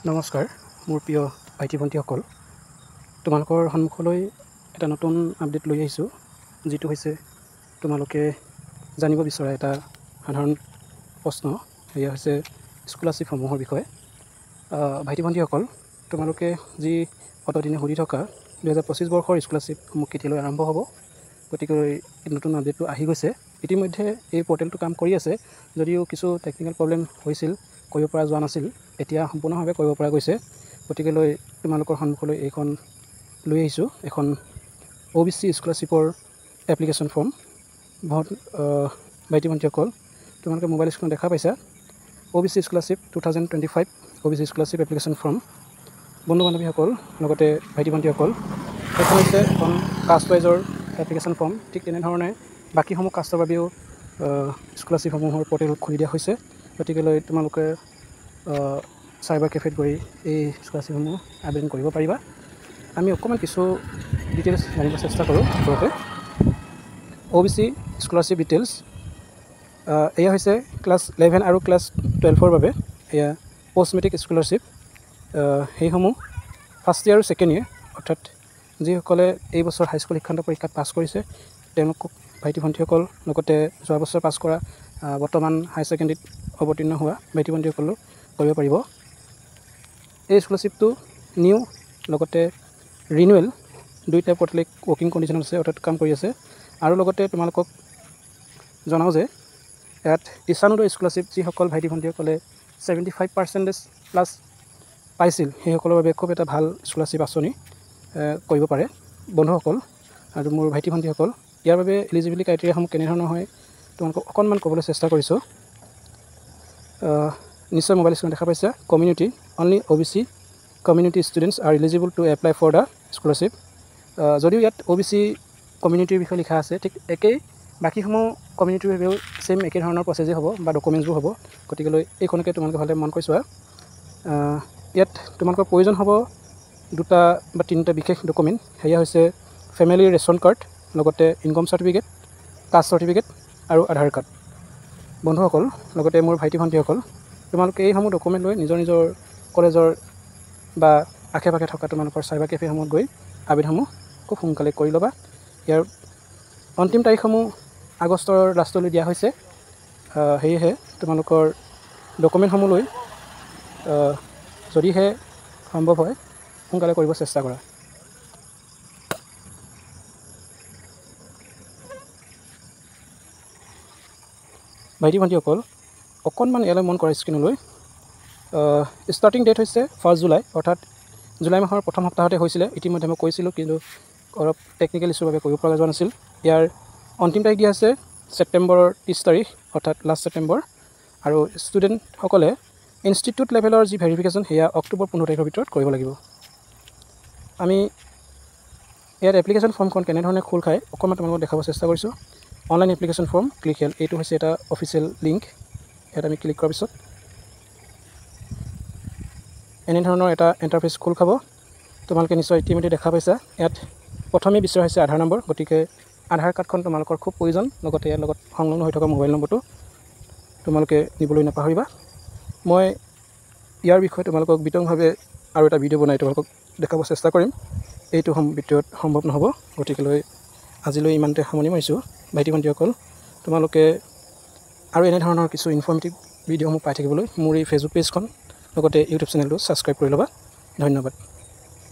নমস্কাৰ মোৰ প্ৰিয় ভাইটি ভণ্টিসকল তোমালোকৰ সন্মুখলৈ এটা নতুন আপডেট লৈ আহিছোঁ যিটো হৈছে তোমালোকে জানিব বিচৰা এটা সাধাৰণ প্ৰশ্ন এয়া হৈছে স্কলাৰশ্বিপসমূহৰ বিষয়ে ভাইটি ভণ্টিসকল তোমালোকে যি অতদিনে সুধি থকা 2025 বৰ্ষৰ স্কলাৰশ্বিপসমূহ কেতিয়ালৈ আৰম্ভ হ'ব গতিকে এই নতুন আপডেটটো আহি গৈছে ইতিমধ্যে এই পৰ্টেলটো কাম কৰি আছে যদিও কিছু টেকনিক্যাল প্ৰব্লেম হৈছিল কৰিব পৰা যোৱা নাছিল এতিয়া সম্পূৰ্ণভাৱে কৰিব পৰা গৈছে গতিকে তোমালোকৰ সন্মুখলৈ এইখন লৈ আহিছোঁ এখন OBC স্কলাৰশ্বিপৰ এপ্লিকেশ্যন ফৰ্ম বহুত ভাইটি ভণ্টিসকল তোমালোকে মোবাইল স্ক্ৰীনত দেখা পাইছা OBC scholarship 2025 OBC scholarship application form বন্ধু বান্ধৱীসকল লগতে ভাইটি ভণ্টিসকল এইখন হৈছে এখন কাষ্ট ৱাইজৰ এপ্লিকেশ্যন ফৰ্ম ঠিক তেনেধৰণে বাকীসমূহ কাষ্টৰ বাবেও স্কলাৰশ্বিপসমূহৰ পৰ্টেল খুলি দিয়া হৈছে গতিকে তোমালোকে চাইবাৰ কেফেত গৈ এই স্কলাৰশ্বিপসমূহ আবেদন কৰিব পাৰিবা আমি অকণমান কিছু ডিটেইলছ জানিব চেষ্টা কৰোঁ ওপৰতে OBC স্কলাৰশ্বিপ ডিটেইলছ এয়া হৈছে ক্লাছ 11 আৰু ক্লাছ 12ৰ বাবে এয়া পষ্ট মেট্ৰিক স্কলাৰশ্বিপ সেইসমূহ ফাৰ্ষ্ট ইয়াৰ আৰু ছেকেণ্ড ইয়াৰ অৰ্থাৎ যিসকলে এই বছৰ হাইস্কুল শিক্ষান্ত পৰীক্ষাত পাছ কৰিছে তেওঁলোকক ভাইটি ভণ্টিসকল লগতে যোৱা বছৰ পাছ কৰা বৰ্তমান হাই ছেকেণ্ডেৰীত অৱতীৰ্ণ হোৱা ভাইটি ভণ্টিসকলেও কৰিব পাৰিব এই স্কলাৰশ্বিপটো নিউ লগতে ৰিনুৱেল দুইটা পৰ্টেল ৱৰ্কিং কণ্ডিশ্যনত আছে অৰ্থাৎ কাম কৰি আছে আৰু লগতে তোমালোকক জনাওঁ যে ইয়াত ইছানোদয় স্কলাৰশ্বিপ যিসকল ভাইটি ভণ্টিসকলে 75% প্লাছ পাইছিল সেইসকলৰ বাবে খুব এটা ভাল স্কলাৰশ্বিপ আঁচনি কৰিব পাৰে বন্ধুসকল আৰু মোৰ ভাইটি ভণ্টিসকল ইয়াৰ বাবে এলিজিবিলিটি ক্ৰাইটেৰিয়াসমূহ কেনেধৰণৰ হয় তোমালোকক অকণমান ক'বলৈ চেষ্টা কৰিছোঁ নিশ্চয় মোবাইল স্ক্ৰীনত দেখা পাইছা community only OBC community students are eligible to apply for the scholarship যদিও ইয়াত OBC কমিউনিটিৰ বিষয়ে লিখা আছে ঠিক একেই বাকীসমূহ কমিউনিটিৰ বাবেও ছেইম একে ধৰণৰ প্ৰচেছেই হ'ব বা ডকুমেণ্টছবোৰ হ'ব গতিকে এইখনকে তোমালোকে ভালদৰে মন কৰি চোৱা ইয়াত তোমালোকৰ প্ৰয়োজন হ'ব দুটা বা তিনিটা বিশেষ ডকুমেণ্ট সেয়া হৈছে ফেমিলি ৰেচন কাৰ্ড লগতে ইনকম চাৰ্টিফিকেট কাষ্ট চাৰ্টিফিকেট আৰু আধাৰ কাৰ্ড বন্ধুসকল লগতে মোৰ ভাইটি ভণ্টিসকল তোমালোকে এইসমূহ ডকুমেণ্ট লৈ নিজৰ নিজৰ কলেজৰ বা আশে পাশে থকা তোমালোকৰ চাইবাৰ কেফেসমূহত গৈ আবেদনসমূহ খুব সোনকালে কৰি ল'বা ইয়াৰ অন্তিম তাৰিখসমূহ আগষ্টৰ লাষ্টলৈ দিয়া হৈছে সেয়েহে তোমালোকৰ ডকুমেণ্টসমূহ লৈ যদিহে সম্ভৱ হয় সোনকালে কৰিব চেষ্টা কৰা ভাইটি ভণ্টিসকল অকণমান ইয়ালৈ মন কৰা স্ক্ৰীনলৈ ষ্টাৰ্টিং ডেট হৈছে 1 জুলাই অৰ্থাৎ জুলাই মাহৰ প্ৰথম সপ্তাহতে হৈছিলে ইতিমধ্যে মই কৈছিলোঁ কিন্তু অলপ টেকনিকেল ইছ্যুৰ বাবে কৰিব পৰা যোৱা নাছিল ইয়াৰ অন্তিম তাৰিখ দিয়া আছে ছেপ্টেম্বৰৰ 30 তাৰিখ অৰ্থাৎ লাষ্ট ছেপ্টেম্বৰ আৰু ষ্টুডেণ্টসকলে ইনষ্টিটিউট লেভেলৰ যি ভেৰিফিকেশ্যন সেয়া অক্টোবৰ 15 তাৰিখৰ ভিতৰত কৰিব লাগিব আমি ইয়াত এপ্লিকেশ্যন ফৰ্মখন কেনেধৰণে খোল খায় অকণমান তোমালোকক দেখাব চেষ্টা কৰিছোঁ অনলাইন এপ্লিকেশ্যন ফৰ্ম ক্লিক হেল এইটো হৈছে এটা অফিচিয়েল লিংক ইয়াত আমি ক্লিক কৰাৰ পিছত এনেধৰণৰ এটা ইণ্টাৰফেচ খোল খাব তোমালোকে নিশ্চয় ইতিমধ্যে দেখা পাইছা ইয়াত প্ৰথমে বিচৰা হৈছে আধাৰ নম্বৰ গতিকে আধাৰ কাৰ্ডখন তোমালোকৰ খুব প্ৰয়োজন লগতে ইয়াৰ লগত সংলগ্ন হৈ থকা মোবাইল নম্বৰটো তোমালোকে নিবলৈ নাপাহৰিবা মই ইয়াৰ বিষয়ে তোমালোকক বিতংভাৱে আৰু এটা ভিডিঅ' বনাই তোমালোকক দেখাব চেষ্টা কৰিম এইটো ভিডিঅ'ত সম্ভৱ নহ'ব গতিকে আজিলৈ ইমানতে সামৰণি মাৰিছোঁ ভাইটি ভণ্টিসকল তোমালোকে আৰু এনেধৰণৰ কিছু ইনফৰ্মেটিভ ভিডিঅ'সমূহ পাই থাকিবলৈ মোৰ এই ফেচবুক পেজখন লগতে ইউটিউব চেনেলটো ছাবস্ক্ৰাইব কৰি ল'বা ধন্যবাদ